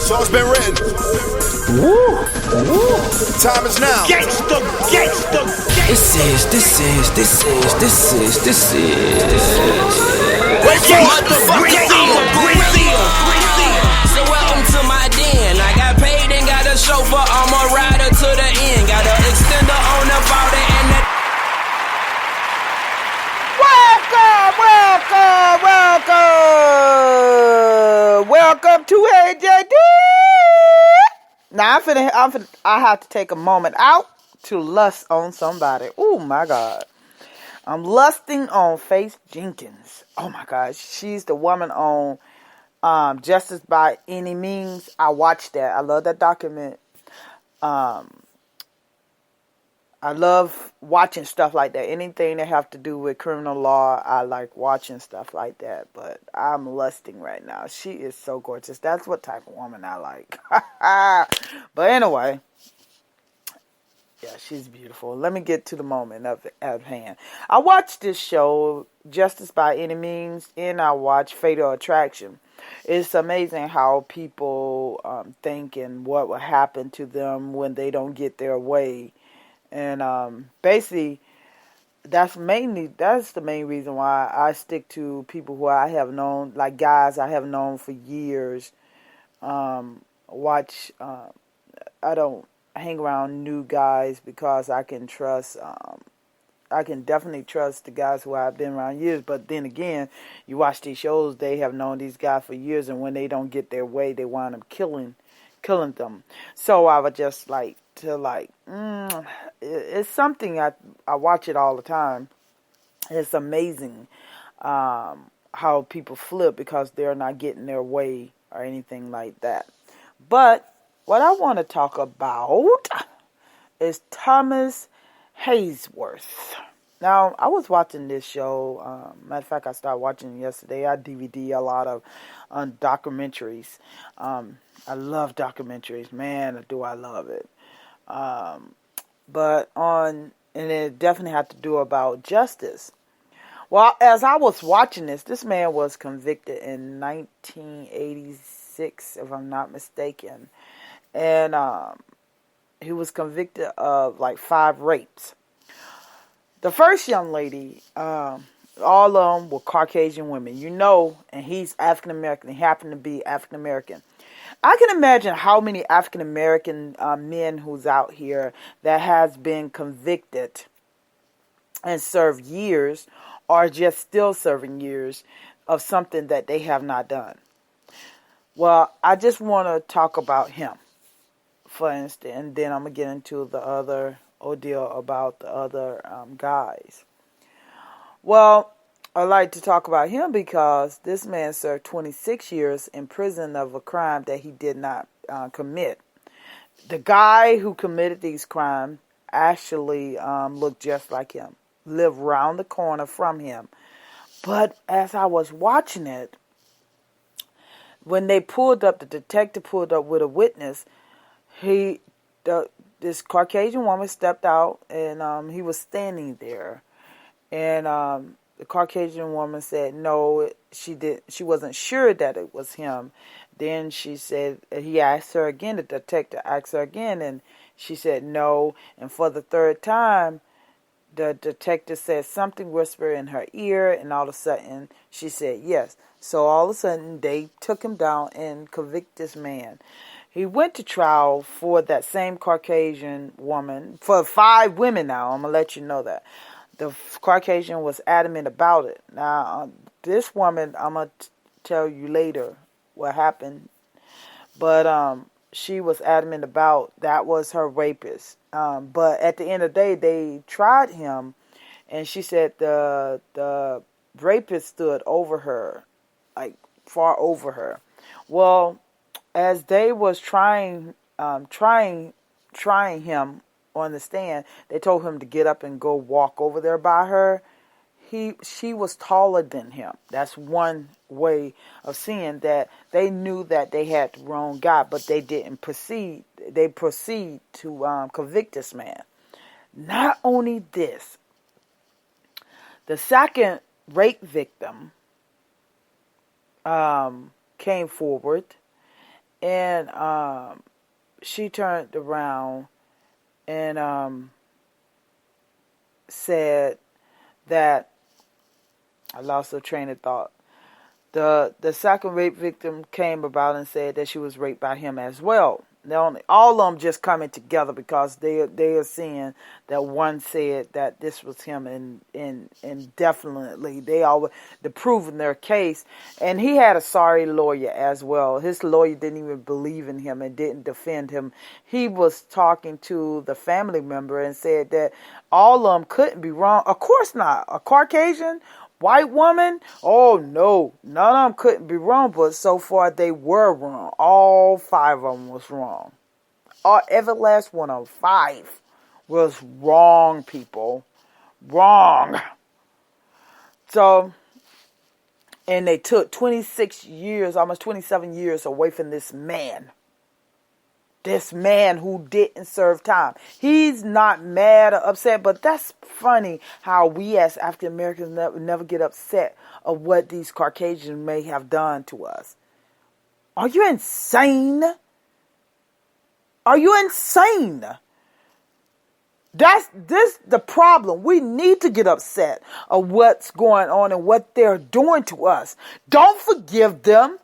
So it's been written. Woo! Woo! Time is now. Gangsta, gangsta, gangsta. This is. Wait for it. So welcome to my den. I got paid and got a chauffeur. I'm a rider to the end. Got an extender on the body and that. Welcome to AJD. Now I have to take a moment out to lust on somebody. Oh my God. I'm lusting on Faith Jenkins. Oh my gosh. She's the woman on Justice by Any Means. I watched that. I love that document. I love watching stuff like that. Anything that have to do with criminal law, I like watching stuff like that. But I'm lusting right now. She is so gorgeous. That's what type of woman I like. But anyway, yeah, she's beautiful. Let me get to the moment at hand. I watched this show, Justice by Any Means, and I watched Fatal Attraction. It's amazing how people think and what will happen to them when they don't get their way. And basically, that's the main reason why I stick to people who I have known, like guys I have known for years. I don't hang around new guys because I can trust. I can definitely trust the guys who I've been around years. But then again, you watch these shows, they have known these guys for years, and when they don't get their way, they wind up killing them. So I would just like to it's something I watch it all the time. It's amazing how people flip because they're not getting their way or anything like that. But what I want to talk about is Thomas Haynesworth. Now, I was watching this show. Matter of fact, I started watching it yesterday. I DVD a lot of documentaries. I love documentaries. Man, do I love it. And it definitely had to do about justice. Well, as I was watching this man was convicted in 1986, if I'm not mistaken. And he was convicted of like 5 rapes. The first young lady, all of them were Caucasian women, and he's African American. He happened to be African American. I can imagine how many African American men who's out here that has been convicted and served years or just still serving years of something that they have not done. Well, I just want to talk about him, for instance, and then I'm going to get into the other ordeal about the other guys. Well, I like to talk about him because this man served 26 years in prison of a crime that he did not commit. The guy who committed these crimes actually looked just like him, lived round the corner from him. But as I was watching it, when they the detective pulled up with a witness, this Caucasian woman stepped out and he was standing there. And the Caucasian woman said no, she wasn't sure that it was him. Then he asked her again, the detective asked her again, and she said no. And for the third time, the detective said something, whispered in her ear, and all of a sudden she said yes. So all of a sudden they took him down and convicted this man. He went to trial for that same Caucasian woman, for 5 women now. I'm going to let you know that. The Caucasian was adamant about it. Now, this woman, I'm going to tell you later what happened. But she was adamant about that was her rapist. But at the end of the day, they tried him. And she said the rapist stood over her, like far over her. Well, as they was trying him on the stand, they told him to get up and go walk over there by her. She was taller than him. That's one way of seeing that they knew that they had the wrong guy, but they didn't proceed. They proceed to convict this man. Not only this, the second rape victim came forward And she turned around and said that, I lost her train of thought. The second rape victim came about and said that she was raped by him as well. All of them just coming together because they are seeing that one said that this was him, and definitely they're proving their case. And he had a sorry lawyer as well. His lawyer didn't even believe in him and didn't defend him. He was talking to the family member and said that all of them couldn't be wrong. Of course not. A Caucasian white woman? Oh no, none of them couldn't be wrong, but so far they were wrong. All 5 of them was wrong. Every last one of them, 5, was wrong, people. Wrong. So, and they took 26 years, almost 27 years away from this man. This man who didn't serve time. He's not mad or upset, but that's funny how we as African Americans never get upset of what these Caucasians may have done to us. Are you insane? Are you insane? That's the problem. We need to get upset of what's going on and what they're doing to us. Don't forgive them.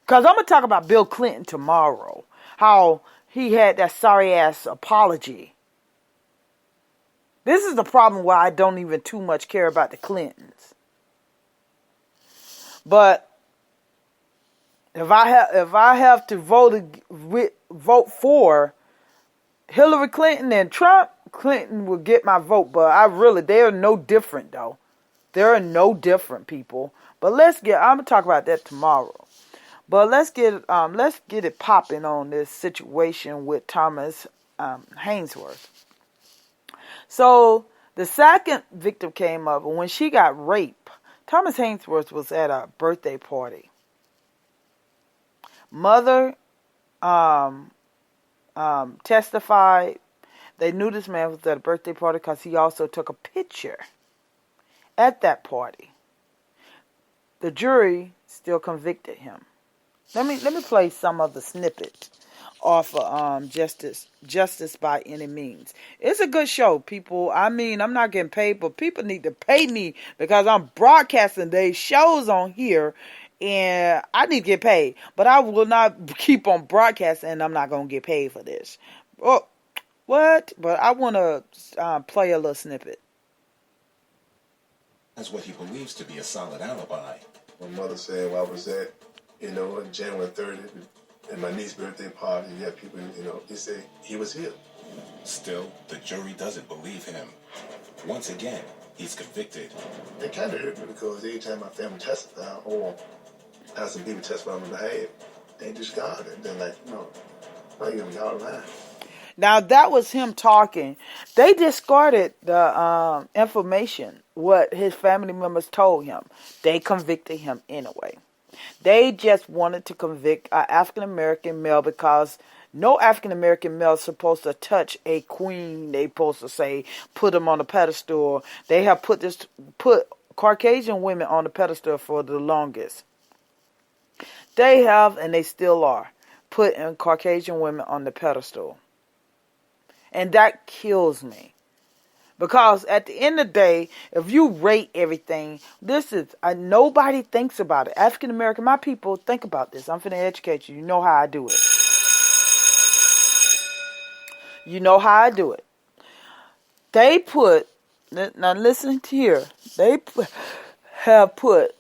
Because I'm going to talk about Bill Clinton tomorrow. How he had that sorry ass apology. This is the problem why I don't even too much care about the Clintons. But if I have to vote for Hillary Clinton and Trump, Clinton will get my vote. But they are no different though. They're no different, people. But I'm gonna talk about that tomorrow. But let's get it popping on this situation with Thomas Haynesworth. So the second victim came up, and when she got raped, Thomas Haynesworth was at a birthday party. Mother testified they knew this man was at a birthday party because he also took a picture at that party. The jury still convicted him. Let me play some of the snippet off of Justice by Any Means. It's a good show, people. I mean, I'm not getting paid, but people need to pay me because I'm broadcasting these shows on here, and I need to get paid. But I will not keep on broadcasting, and I'm not going to get paid for this. Oh, what? But I want to play a little snippet. That's what he believes to be a solid alibi. My mother said, well, I was at, on January 30th, at my niece's birthday party, you have people, they say he was here. Still, the jury doesn't believe him. Once again, he's convicted. It kind of hurt me because every time my family testified or had some people testify on my behalf, they discarded it. They're like, y'all lying. Now, that was him talking. They discarded the information, what his family members told him. They convicted him anyway. They just wanted to convict an African-American male because no African-American male is supposed to touch a queen. They supposed to say, put them on a pedestal. They have put Caucasian women on the pedestal for the longest. They have, and they still are, putting Caucasian women on the pedestal. And that kills me. Because at the end of the day, if you rate everything, nobody thinks about it. African American, my people, think about this. I'm finna educate you. You know how I do it. You know how I do it. They put, now listen to here. They have put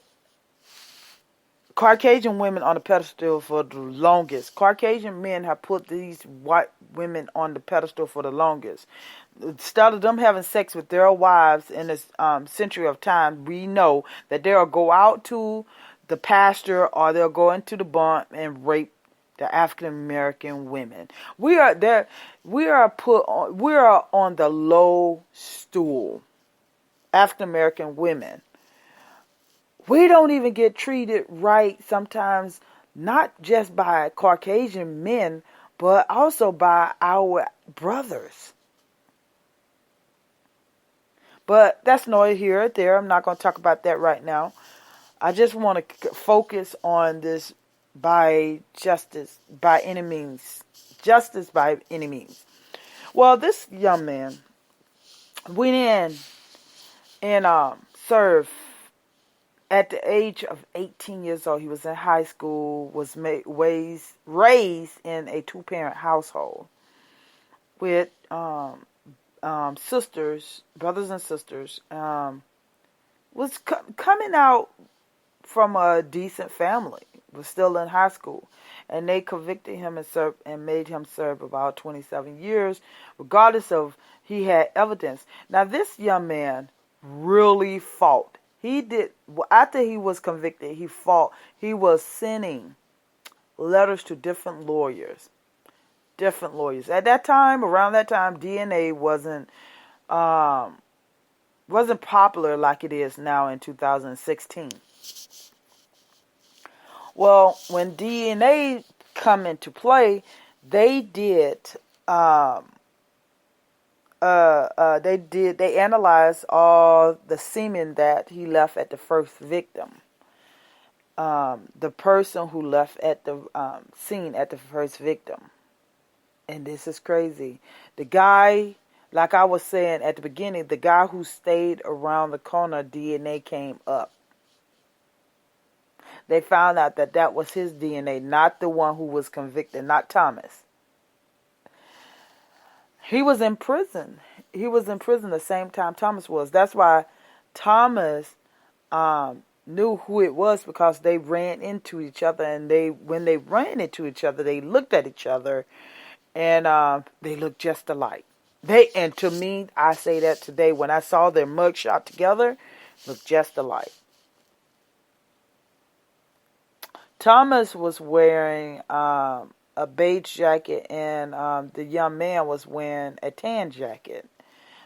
Caucasian women on the pedestal for the longest. Caucasian men have put these white women on the pedestal for the longest. Instead of them having sex with their wives in this century of time, we know that they'll go out to the pasture or they'll go into the barn and rape the African American women. We are on the low stool. African American women. We don't even get treated right sometimes, not just by Caucasian men, but also by our brothers. But that's neither here or there. I'm not going to talk about that right now. I just want to focus on this by any means. Justice by any means. Well, this young man went in and served at the age of 18 years old. He was in high school, was raised in a two-parent household with sisters, brothers and sisters. Was coming out from a decent family, was still in high school, and they convicted him and made him serve about 27 years, regardless of he had evidence. Now, this young man really fought. He did, after he was convicted, he fought. He was sending letters to different lawyers. At that time, around that time, DNA wasn't popular like it is now in 2016. Well, when DNA come into play, they analyzed all the semen that he left at the first victim. The person who left at the scene at the first victim. And this is crazy. The guy, like I was saying at the beginning, the guy who stayed around the corner, DNA came up. They found out that was his DNA, not the one who was convicted, not Thomas. He was in prison. He was in prison the same time Thomas was. That's why Thomas knew who it was, because they ran into each other, and when they ran into each other, they looked at each other, and they looked just alike. And to me, I say that today, when I saw their mugshot together, looked just alike. Thomas was wearing a beige jacket, and the young man was wearing a tan jacket.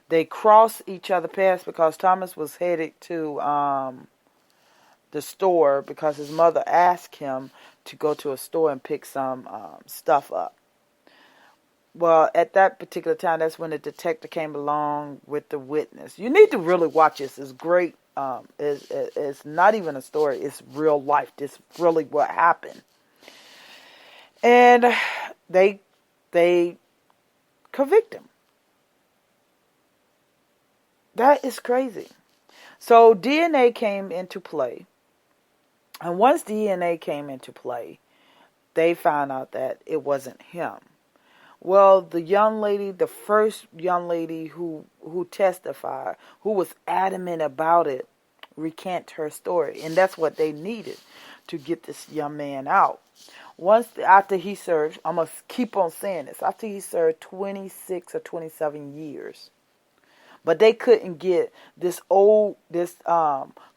They crossed each other paths because Thomas was headed to the store because his mother asked him to go to a store and pick some stuff up. Well, at that particular time, that's when the detective came along with the witness. You need to really watch this. It's great. It's not even a story. It's real life. This is really what happened. And they convict him. That is crazy. So DNA came into play. And once DNA came into play, they found out that it wasn't him. Well, the first young lady who testified, who was adamant about it, recant her story. And that's what they needed to get this young man out. After he served, I'm going to keep on saying this, after he served 26 or 27 years. But they couldn't get this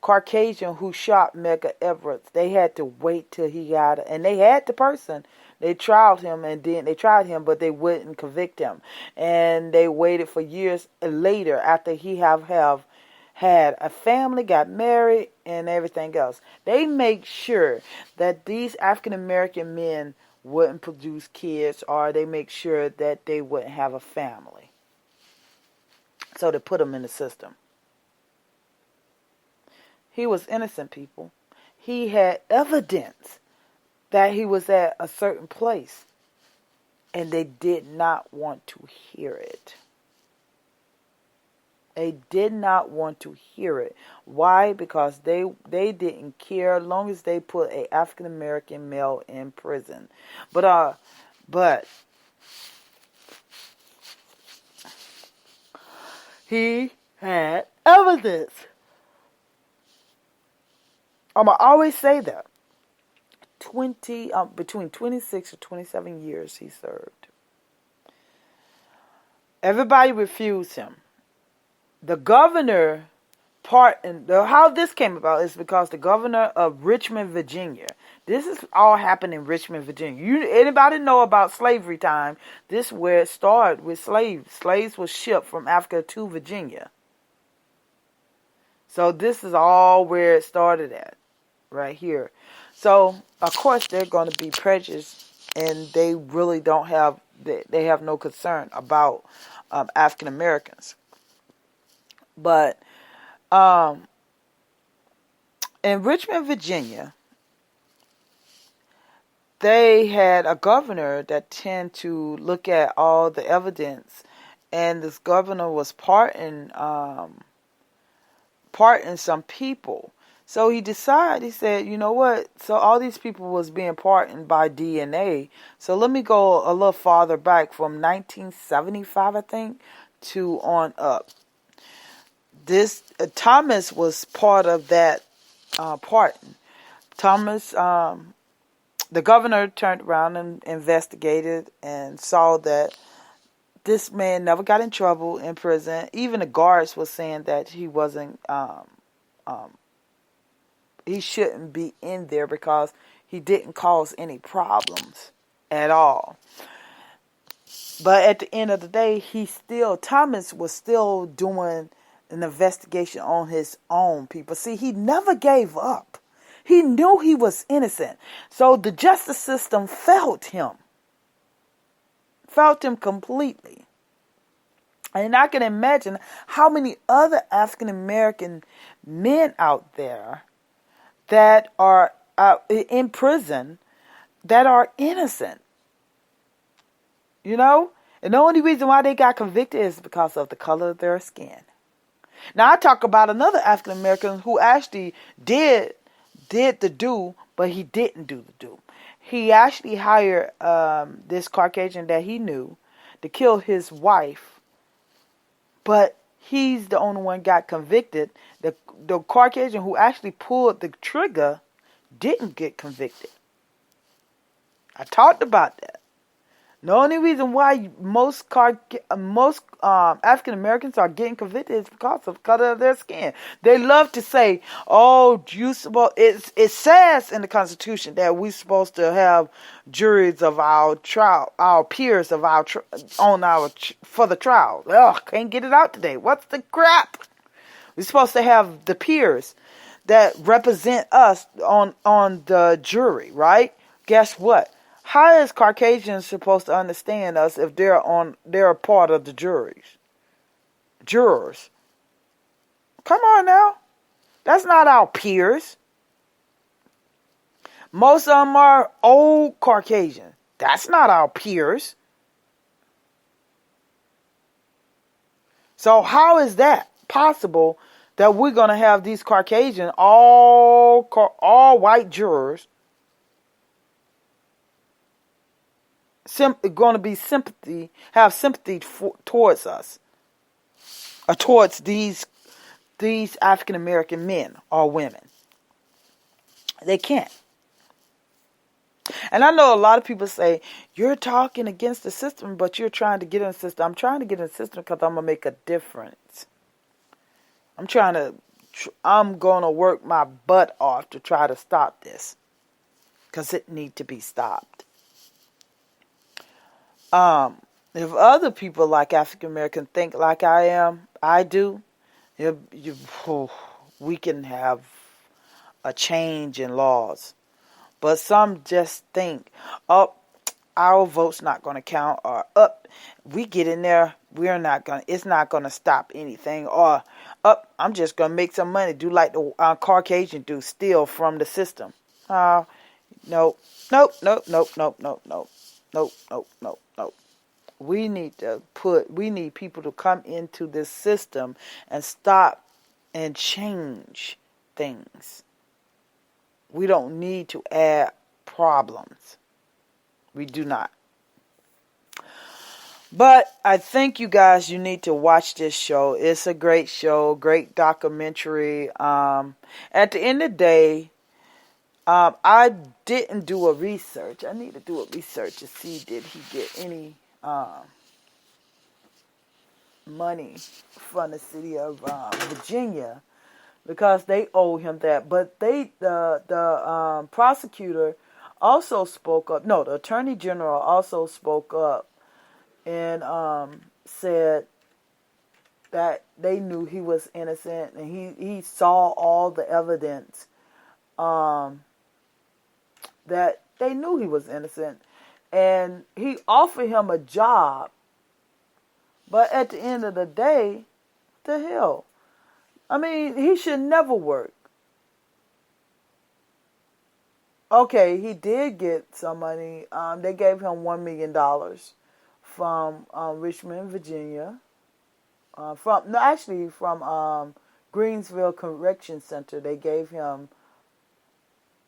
Caucasian who shot Medgar Evers. They had to wait till he got it. And they had the person. They tried him, but they wouldn't convict him. And they waited for years later after he have had a family, got married, and everything else. They make sure that these African American men wouldn't produce kids, or they make sure that they wouldn't have a family. So they put him in the system. He was innocent, people. He had evidence that he was at a certain place, and they did not want to hear it. They did not want to hear it. Why? Because they didn't care as long as they put a African American male in prison. But he had evidence. I'ma always say that. Between 26 to 27 years he served. Everybody refused him. The governor how this came about is because the governor of Richmond, Virginia. This is all happened in Richmond, Virginia. Anybody know about slavery time? This is where it started with slaves. Slaves were shipped from Africa to Virginia. So this is all where it started at, right here. So, of course, they're going to be prejudiced, and they really they have no concern about African Americans. But in Richmond, Virginia, they had a governor that tend to look at all the evidence, and this governor was pardoning some people. So he decided, he said, you know what? So all these people was being pardoned by DNA. So let me go a little farther back from 1975, I think, to on up. This Thomas was part of that pardon. Thomas, the governor turned around and investigated and saw that this man never got in trouble in prison. Even the guards were saying that he wasn't, he shouldn't be in there because he didn't cause any problems at all. But at the end of the day, Thomas was still doing an investigation on his own people. See, he never gave up. He knew he was innocent. So the justice system felt him completely. And I can imagine how many other African American men out there that are in prison that are innocent. You know? And the only reason why they got convicted is because of the color of their skin. Now, I talk about another African American who actually did the do, but he didn't do the do. He actually hired this Caucasian that he knew to kill his wife, but he's the only one got convicted. The Caucasian who actually pulled the trigger didn't get convicted. I talked about that. The only reason why most African Americans are getting convicted is because of the color of their skin. They love to say, "Oh, it says in the Constitution that we're supposed to have juries of our trial, our peers of our for the trial." Ugh, can't get it out today. What's the crap? We're supposed to have the peers that represent us on the jury, right? Guess what? How is Caucasians supposed to understand us if they're a part of the jurors? Come on now. That's not our peers. Most of them are old Caucasian. That's not our peers. So how is that possible that we're going to have these Caucasian, all white jurors going to be have sympathy towards us, or towards these African American men or women? They can't. And I know a lot of people say, you're talking against the system, but you're trying to get in the system. I'm trying to get in the system because I'm going to make a difference. I'm going to work my butt off to try to stop this, because it needs to be stopped. If other people like African American think like I do, we can have a change in laws. But some just think, oh, our vote's not going to count, or we get in there, it's not going to stop anything, or I'm just going to make some money, do like the Caucasian do, steal from the system. Nope. We need people to come into this system and stop and change things. We don't need to add problems. We do not. But I think you guys, you need to watch this show. It's a great show, great documentary. At the end of the day, I didn't do a research. I need to do a research to see, did he get any money from the city of Virginia, because they owe him that. But the prosecutor also spoke up. No, the attorney general also spoke up and said that they knew he was innocent, and he saw all the evidence that they knew he was innocent, and he offered him a job. But at the end of the day, the hell, I mean, he should never work. Okay, he did get some money. They gave him $1 million from Richmond, Virginia. From Greensville Correction Center. They gave him.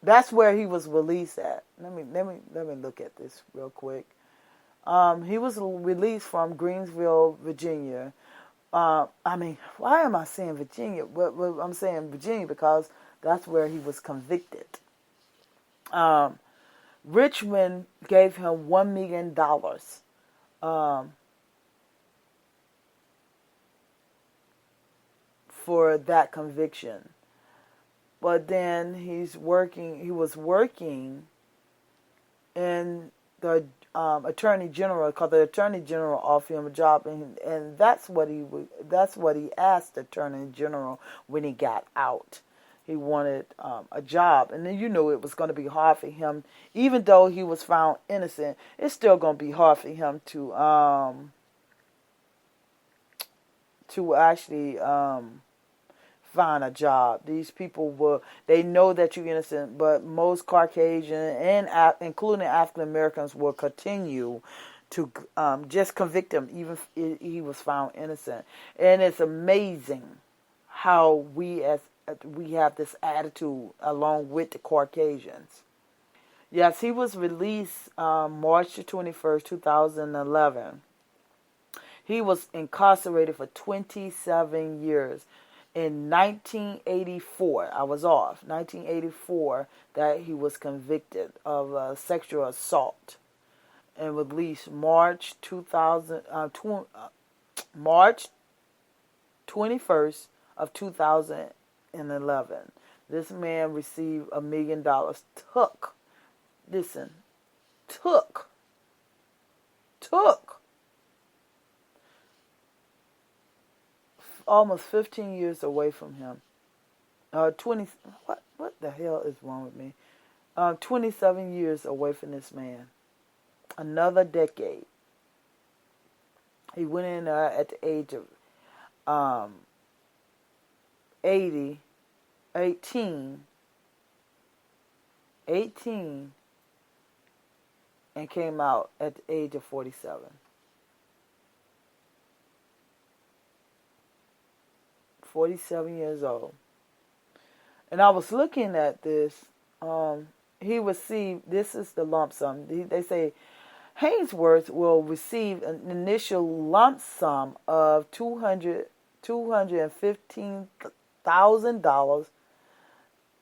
That's where he was released at. Let me look at this real quick. He was released from Greensville, Virginia. Why am I saying Virginia? Well, I'm saying Virginia because that's where he was convicted. Richmond gave him $1 million for that conviction. But then he was working in the attorney general, because the attorney general offered him a job, and that's what he asked the attorney general when he got out. He wanted a job, and then it was going to be hard for him, even though he was found innocent. It's still going to be hard for him to actually find a job. These people they know that you're innocent, but most Caucasian and including African Americans will continue to just convict him even if he was found innocent. And it's amazing how we have this attitude along with the Caucasians. Yes, he was released March the 21st, 2011. He was incarcerated for 27 years. In 1984, I was off, 1984, that he was convicted of sexual assault and released March 21st of 2011. This man received $1 million. Took almost 15 years away from him. 20. What the hell is wrong with me? 27 years away from this man. Another decade. He went in at the age of 18, and came out at the age of 47. 47 years old. And I was looking at this. He received, this is the lump sum. They say Haynesworth will receive an initial lump sum of $215,000.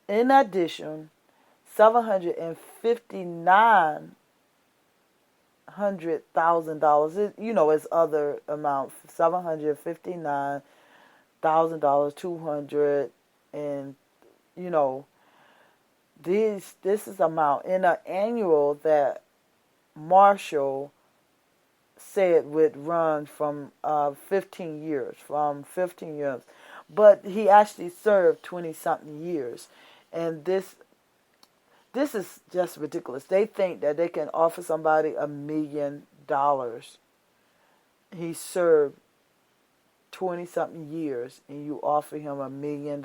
In addition, $759,000. It's other amount. $759,000, 200, and this is amount in an annual that Marshall said would run from 15 years, but he actually served 20-something years, and this is just ridiculous. They think that they can offer somebody $1 million. He served 20-something years, and you offer him $1 million.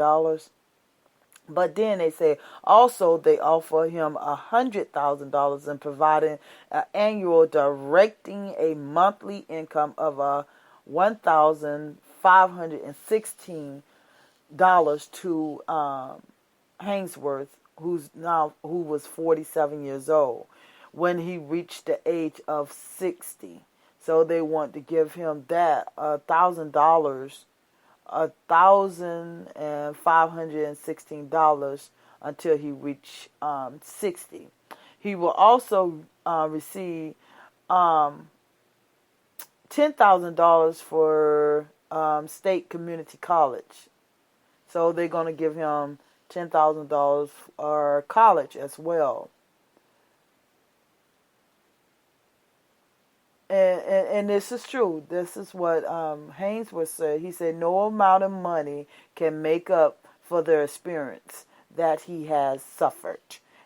But then they say also they offer him $100,000 in providing an annual directing a monthly income of $1,516 to Haynesworth, who was 47 years old when he reached the age of 60. So they want to give him that $1,516 until he reach 60. He will also receive $10,000 for state community college. So they're going to give him $10,000 for college as well. And this is true. This is what Haynesworth said. He said no amount of money can make up for the experience that he has suffered.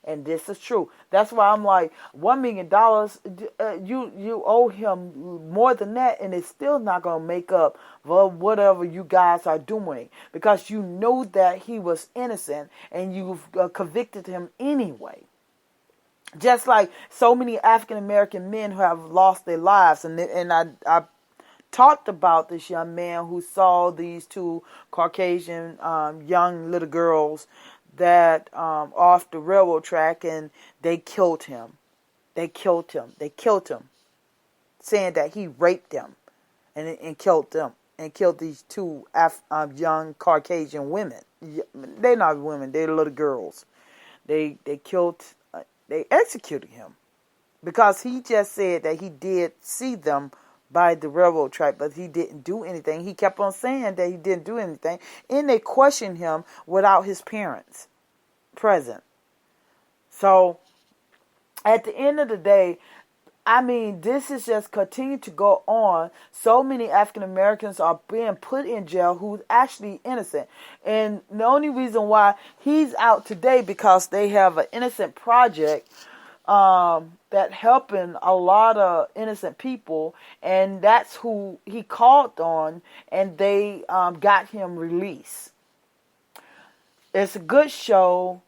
And this is true. That's why I'm like, $1 million, you owe him more than that, and it's still not going to make up for whatever you guys are doing, because you know that he was innocent and you've convicted him anyway. Just like so many African American men who have lost their lives. And I talked about this young man who saw these two Caucasian young little girls that off the railroad track, and they killed him. They killed him, saying that he raped them and killed them, and killed these two young Caucasian women. They're not women, they're little girls. They executed him because he just said that he did see them by the railroad track, but he didn't do anything. He kept on saying that he didn't do anything, and they questioned him without his parents present. So at the end of the day, I mean, this is just continue to go on. So many African Americans are being put in jail who's actually innocent. And the only reason why he's out today because they have an innocent project that helping a lot of innocent people, and that's who he called on, and they got him released. It's a good show.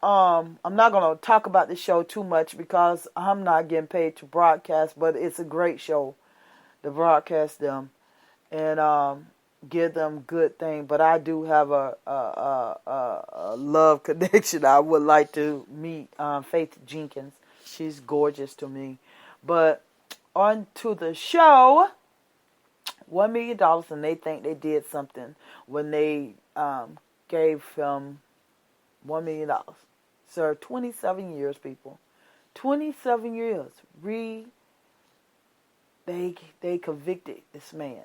I'm not going to talk about the show too much because I'm not getting paid to broadcast, but it's a great show to broadcast them and give them good thing. But I do have a love connection. I would like to meet Faith Jenkins. She's gorgeous to me. But on to the show, $1 million, and they think they did something when they gave him $1 million. Sir, 27 years, people. 27 years. They convicted this man.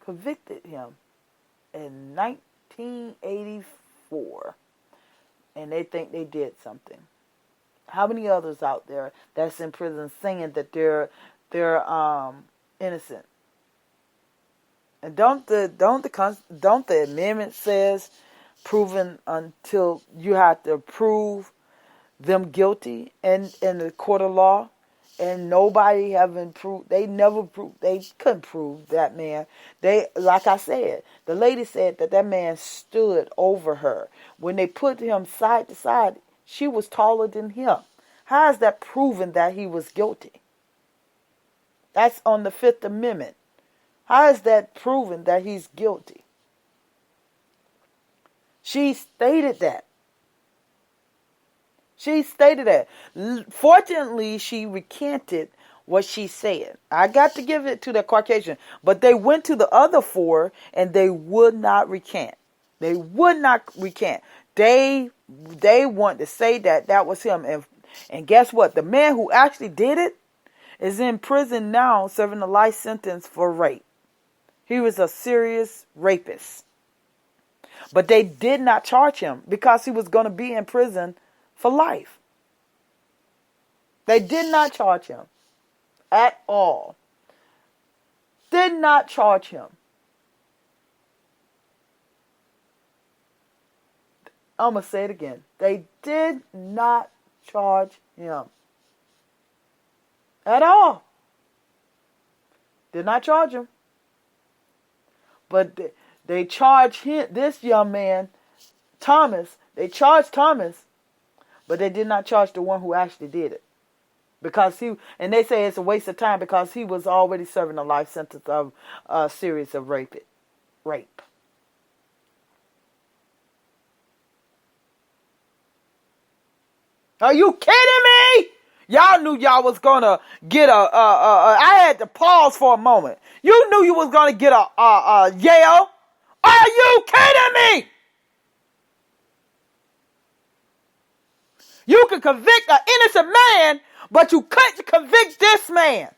Convicted him in 1984. And they think they did something. How many others out there that's in prison saying that they're innocent? And don't the amendment says proven until you have to prove them guilty in the court of law, and nobody haven't proved. They never proved. They couldn't prove that man. They, like I said, the lady said that man stood over her when they put him side to side. She was taller than him. How is that proven that he was guilty? That's on the Fifth Amendment. How is that proven that he's guilty? She stated that. Fortunately, she recanted what she said. I got to give it to the Caucasian. But they went to the other four and they would not recant. They want to say that was him. And guess what? The man who actually did it is in prison now serving a life sentence for rape. He was a serious rapist. But they did not charge him because he was going to be in prison for life. They did not charge him at all. Did not charge him. I'm going to say it again. They did not charge him at all. Did not charge him. But they charged him, this young man, Thomas. They charged Thomas, but they did not charge the one who actually did it. Because and they say it's a waste of time because he was already serving a life sentence of a series of rape. Are you kidding me? Y'all knew y'all was gonna get I had to pause for a moment. You knew you was gonna get a Yale. Are you kidding me? You could convict an innocent man, but you couldn't convict this man.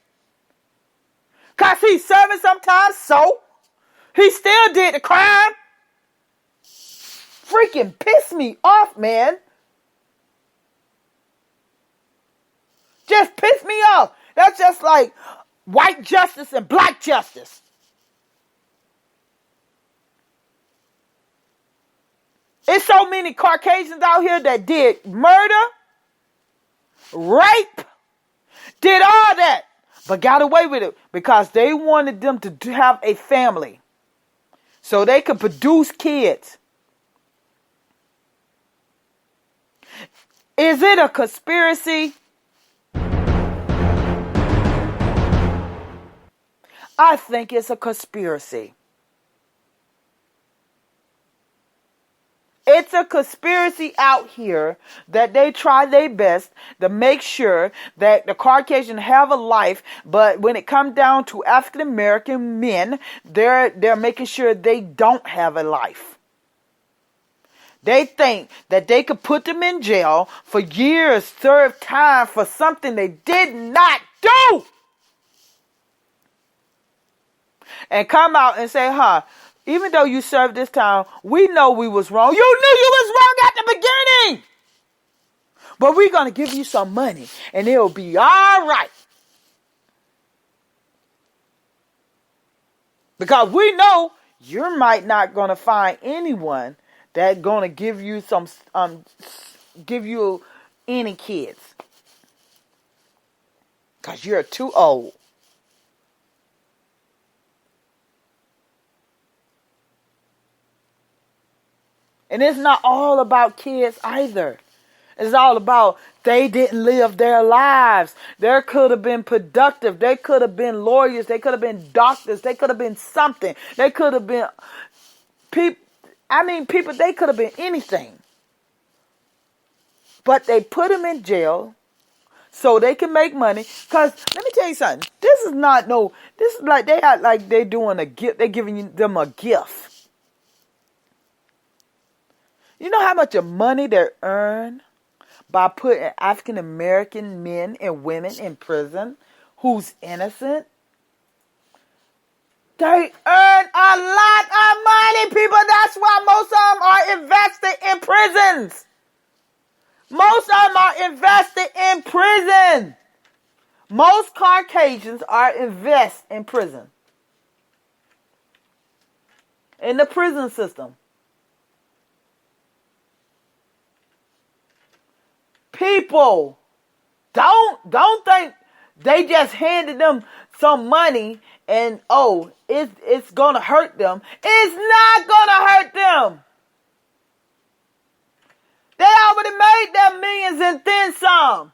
Because he's serving sometimes, so he still did the crime. Freaking piss me off, man. Just piss me off. That's just like white justice and black justice. There's so many Caucasians out here that did murder, rape, did all that, but got away with it because they wanted them to have a family so they could produce kids. Is it a conspiracy? I think it's a conspiracy. It's a conspiracy out here that they try their best to make sure that the Caucasian have a life, but when it comes down to African American men, they're making sure they don't have a life. They think that they could put them in jail for years, serve time for something they did not do. And come out and say, even though you served this time, we know we was wrong. You knew you was wrong at the beginning. But we're going to give you some money and it'll be all right. Because we know you might not going to find anyone that's going to give you give you any kids. Because you're too old. And it's not all about kids either. It's all about they didn't live their lives. They could have been productive. They could have been lawyers. They could have been doctors. They could have been something. They could have been people. They could have been anything. But they put them in jail so they can make money. Because let me tell you something. This is like they act like they're doing a gift. They're giving them a gift. You know how much of money they earn by putting African American men and women in prison who's innocent? They earn a lot of money, people. That's why most of them are invested in prisons. Most of them are invested in prison. Most Caucasians are invested in prison. In the prison system. People, don't think they just handed them some money and it's gonna hurt them. It's not gonna hurt them. They already made their millions and then some.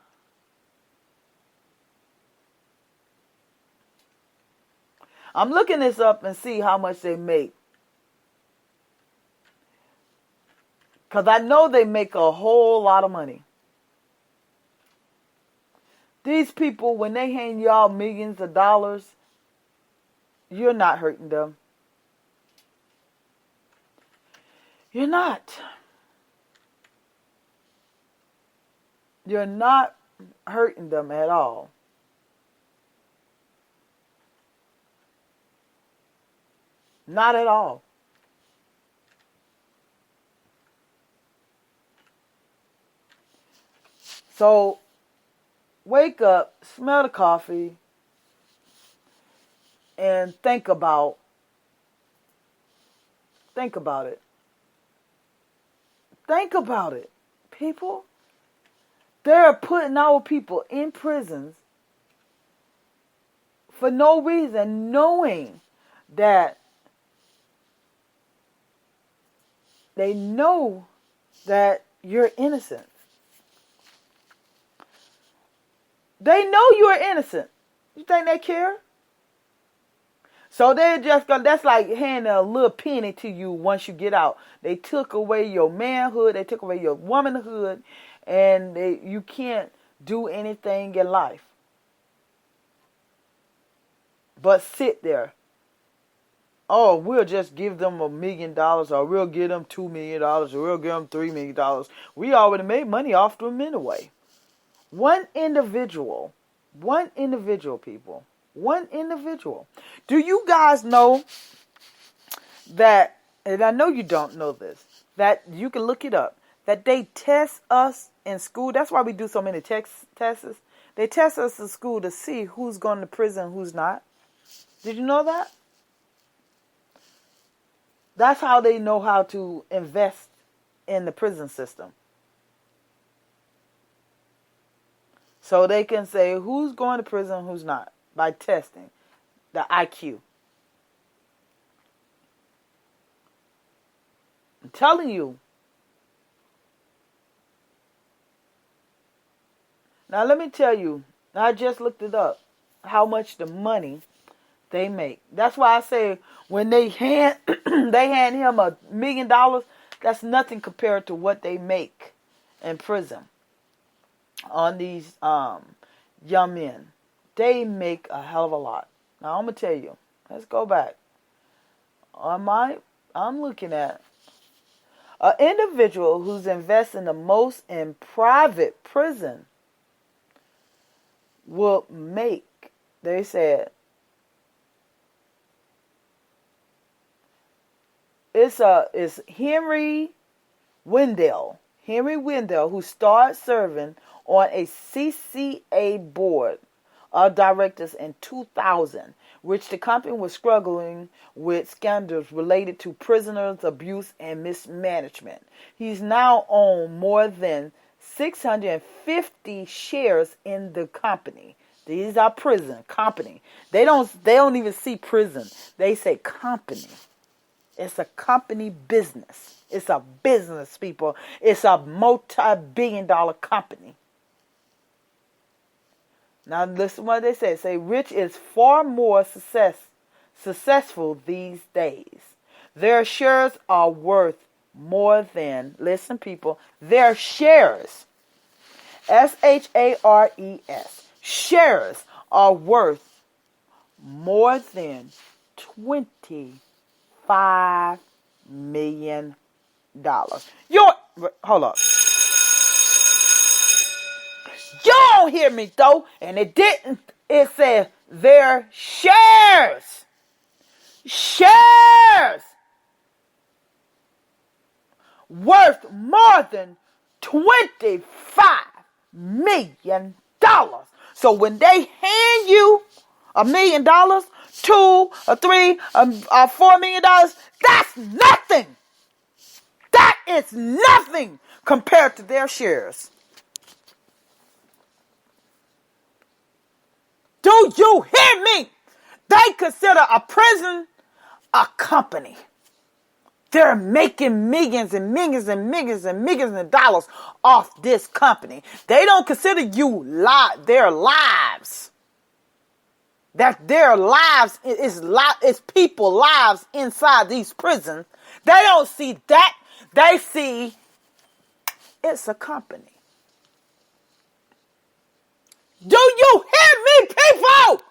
I'm looking this up and see how much they make. Because I know they make a whole lot of money. These people, when they hand y'all millions of dollars, you're not hurting them. You're not. You're not hurting them at all. Not at all. So, wake up, smell the coffee, and think about it. Think about it, people. They're putting our people in prisons for no reason, knowing that they know that you're innocent. They know you're innocent. You think they care? So they're just gonna, that's like handing a little penny to you once you get out. They took away your manhood, they took away your womanhood, and you can't do anything in life but sit there. Oh, we'll just give them $1 million, or we'll give them $2 million, or we'll give them $3 million. We already made money off them anyway. One individual, people. One individual. Do you guys know that, and I know you don't know this, that you can look it up, that they test us in school? That's why we do so many tests. They test us in school to see who's going to prison and who's not. Did you know that? That's how they know how to invest in the prison system. So they can say who's going to prison and who's not by testing the IQ. I'm telling you. Now let me tell you, I just looked it up, how much the money they make. That's why I say when they hand they hand him $1 million, that's nothing compared to what they make in prison on these young men. They make a hell of a lot. Now I'm gonna tell you. Let's go back. I'm looking at an individual who's investing the most in private prison will make, they said, it's Henry Wendell. Henry Wendell, who started serving on a CCA board of directors in 2000, which the company was struggling with scandals related to prisoners' abuse and mismanagement. He's now owned more than 650 shares in the company. These are prison company. They don't even see prison. They say company. It's a company business. It's a business, people. It's a multi-billion-dollar company. Now listen what they say. Say Rich is far more successful these days. Their shares are worth more than, listen people, their shares, SHARES, shares are worth more than $25 million. Hold up. You don't hear me though, and it didn't. It said their shares worth more than $25 million. So when they hand you $1 million, $2 or $3 or $4 million, that's nothing. That is nothing compared to their shares. Do you hear me? They consider a prison a company. They're making millions and millions and millions and millions of dollars off this company. They don't consider their lives. That their lives is people's lives inside these prisons. They don't see that. They see it's a company. Do you hear me, people?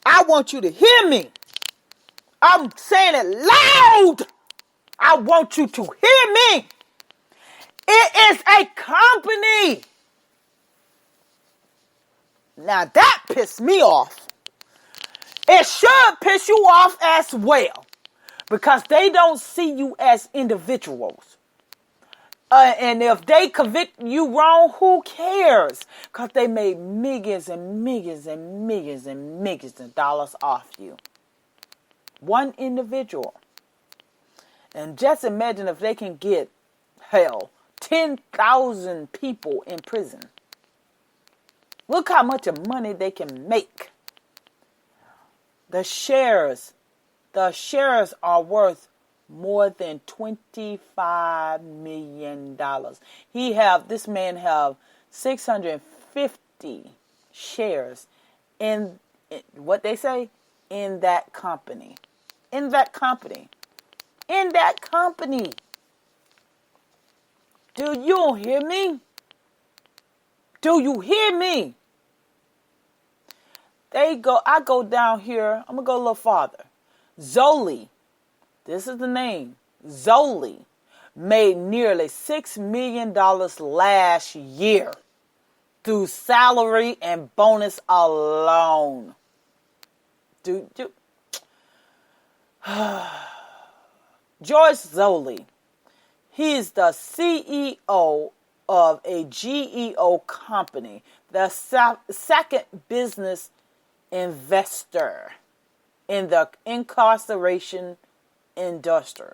I want you to hear me. I'm saying it loud. I want you to hear me. It is a company. Now that pissed me off. It should piss you off as well. Because they don't see you as individuals. And if they convict you wrong, who cares? Because they made millions and millions and millions and millions of dollars off you. One individual. And just imagine if they can get, 10,000 people in prison. Look how much of money they can make. The shares are worth more than $25 million. This man have 650 shares in what they say, in that company. In that company. Do you hear me? Do you hear me? I go down here. I'm going to go a little farther. Zoli. This is the name. Zoli made nearly $6 million last year through salary and bonus alone. George Zoli, he is the CEO of a GEO company, the second business investor in the incarceration industry.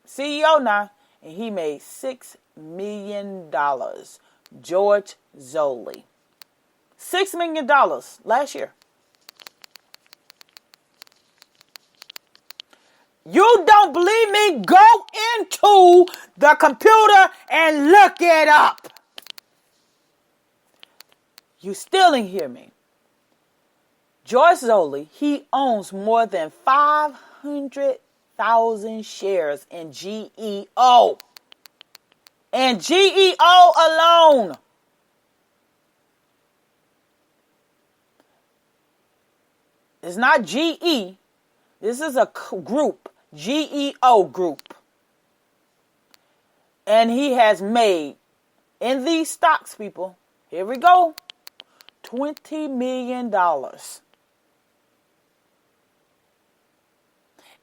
CEO now, and he made $6 million. George Zoli. $6 million last year. You don't believe me? Go into the computer and look it up. You still didn't hear me. George Zoley, he owns more than 500,000 shares in GEO. And GEO alone. It's not GE. This is a group. GEO group. And he has made, in these stocks, people, here we go, $20 million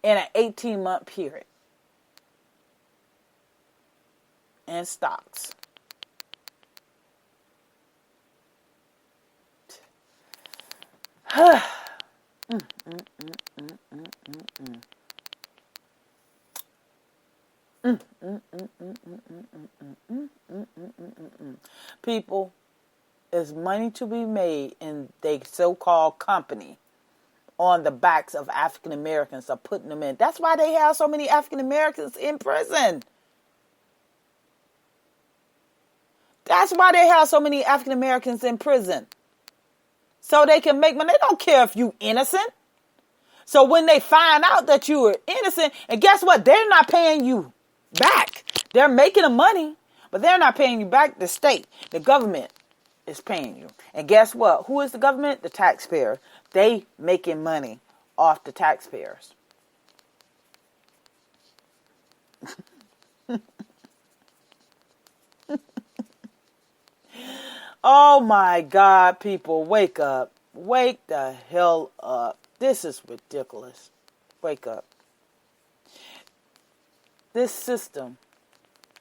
in an 18-month period in stocks. People, there's money to be made in the so-called company on the backs of African Americans are putting them in. That's why they have so many African Americans in prison. That's why they have so many African Americans in prison. So they can make money. They don't care if you innocent. So when they find out that you are innocent, and guess what? They're not paying you back. They're making the money, but they're not paying you back. The state, the government is paying you. And guess what? Who is the government? The taxpayer. They making money off the taxpayers. Oh my God, people, wake up. Wake the hell up. This is ridiculous. Wake up. This system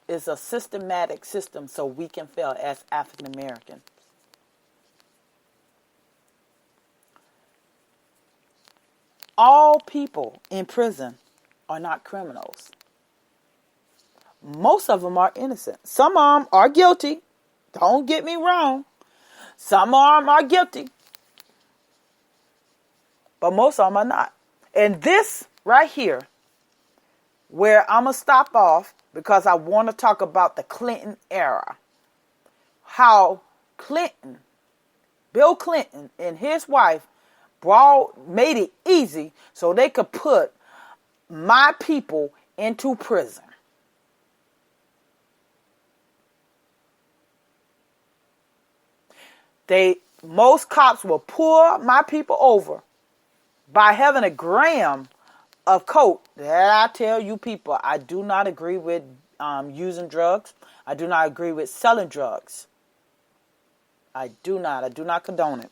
is a systematic system so we can fail as African Americans. All people in prison are not criminals. Most of them are innocent. Some of them are guilty. Don't get me wrong. Some of them are guilty. But most of them are not. And this right here, where I'm going to stop off because I want to talk about the Clinton era. How Bill Clinton and his wife made it easy so they could put my people into prison. Most cops will pull my people over by having a gram of coke. That I tell you people, I do not agree with using drugs. I do not agree with selling drugs. I do not condone it.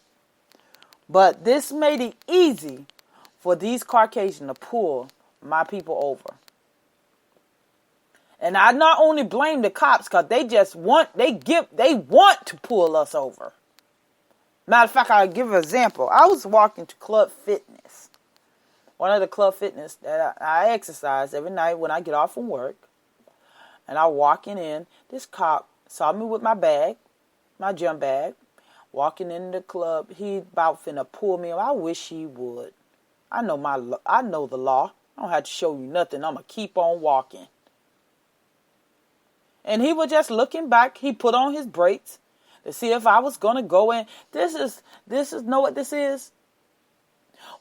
But this made it easy for these Caucasians to pull my people over. And I not only blame the cops because they want to pull us over. Matter of fact, I'll give an example. I was walking to Club Fitness. One of the Club Fitness that I exercise every night when I get off from work. And I walking in. This cop saw me with my bag, my gym bag. Walking in the club. He about finna pull me. I wish he would. I know the law. I don't have to show you nothing. I'm going to keep on walking. And he was just looking back. He put on his brakes to see if I was going to go in. This is, know what this is?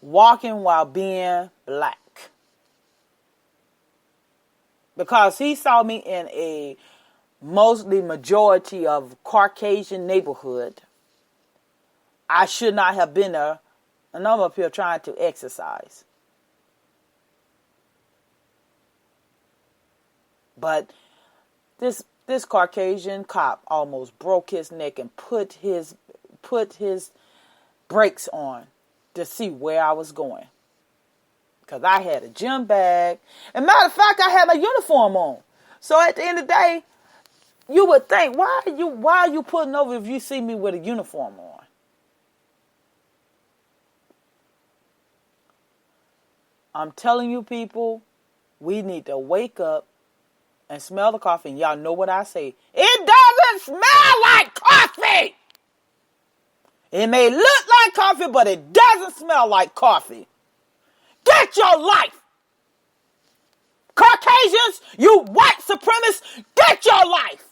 Walking while being black. Because he saw me in a mostly majority of Caucasian neighborhood. I should not have been there. And I'm up here trying to exercise. But this Caucasian cop almost broke his neck and put his brakes on to see where I was going. Because I had a gym bag. And matter of fact, I had my uniform on. So at the end of the day, you would think, why are you pulling over if you see me with a uniform on? I'm telling you people, we need to wake up and smell the coffee. And y'all know what I say. It doesn't smell like coffee. It may look like coffee, but it doesn't smell like coffee. Get your life. Caucasians, you white supremacists, get your life.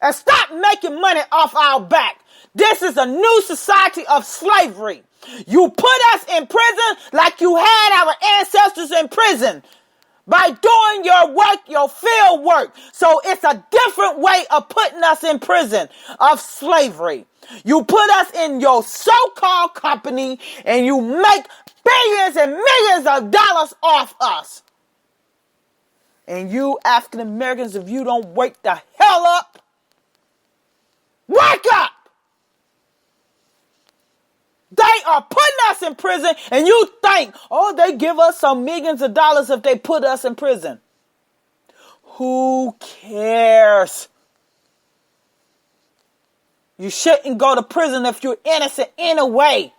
And stop making money off our back. This is a new society of slavery. You put us in prison like you had our ancestors in prison by doing your work, your field work. So it's a different way of putting us in prison of slavery. You put us in your so-called company and you make billions and millions of dollars off us. And you African Americans, if you don't wake the hell up, wake up! They are putting us in prison and you think, oh, they give us some millions of dollars if they put us in prison. Who cares? You shouldn't go to prison if you're innocent anyway.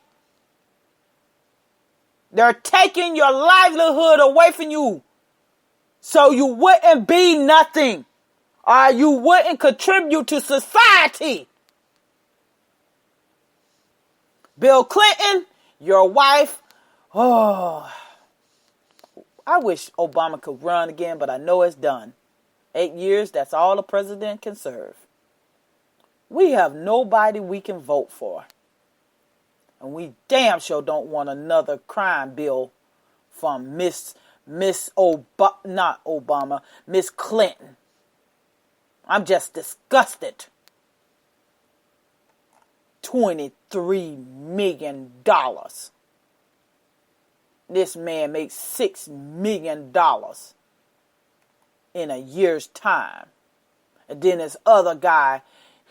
They're taking your livelihood away from you so you wouldn't be nothing or you wouldn't contribute to society. Bill Clinton, your wife, oh, I wish Obama could run again, but I know it's done. 8 years, that's all a president can serve. We have nobody we can vote for. And we damn sure don't want another crime bill from Miss Clinton. I'm just disgusted. $23 million. This man makes $6 million in a year's time. And then this other guy,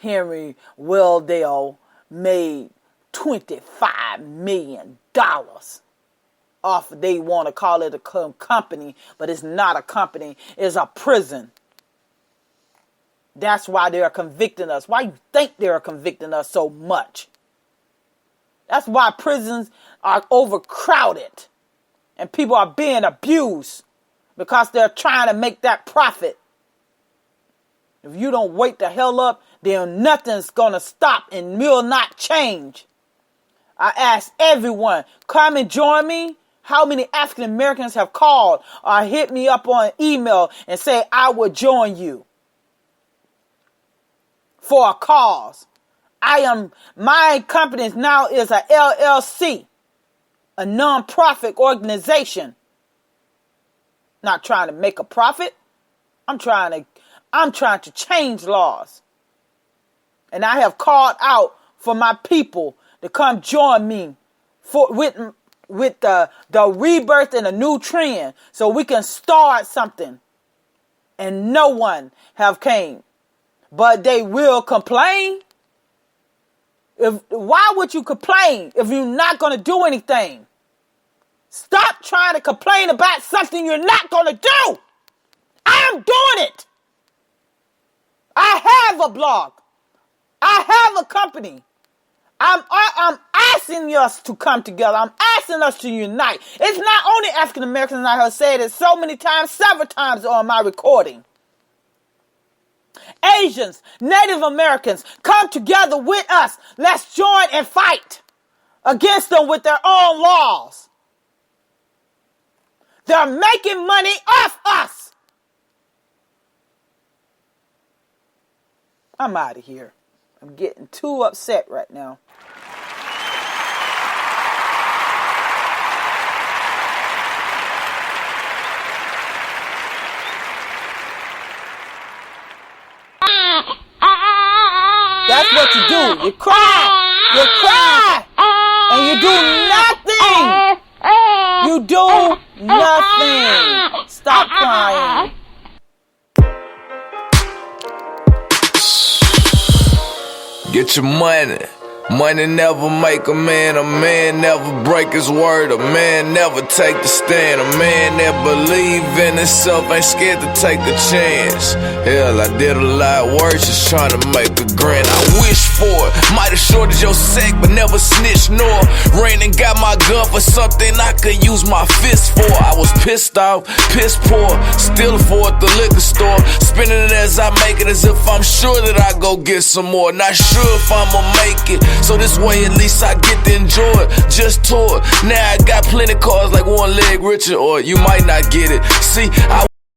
Henry Welldale, made $25 million off. They want to call it a company, but it's not a company. It's a prison. That's why they're convicting us. Why you think they're convicting us so much? That's why prisons are overcrowded and people are being abused because they're trying to make that profit. If you don't wake the hell up, then nothing's going to stop and will not change. I ask everyone, come and join me. How many African Americans have called or hit me up on email and say, I will join you for a cause? My company now is a LLC, a non-profit organization. Not trying to make a profit. I'm trying to change laws. And I have called out for my people to come join me with the rebirth and a new trend so we can start something. And no one have came. But they will complain. Why would you complain if you're not going to do anything? Stop trying to complain about something you're not going to do. I am doing it. I have a blog. I have a company. I'm asking us to come together. I'm asking us to unite. It's not only African Americans. I have said it so many times, several times on my recording. Asians, Native Americans, come together with us. Let's join and fight against them with their own laws. They're making money off us. I'm out of here. I'm getting too upset right now. That's what you do. You cry. You cry. And you do nothing. You do nothing. Stop crying. Get your money. Money never make a man never break his word, a man never take the stand, a man that believe in himself ain't scared to take a chance. Hell, I did a lot worse just trying to make a grin. I wish for it, might have shorted your sack but never snitched nor ran and got my gun for something I could use my fist for. I was pissed off, piss poor, stealing for at the liquor store, spending it as I make it as if I'm sure that I go get some more. Not sure if I'ma make it, so this way at least I get to enjoy it. Just tour it. Now I got plenty cars like One Leg Richard, or you might not get it. See, I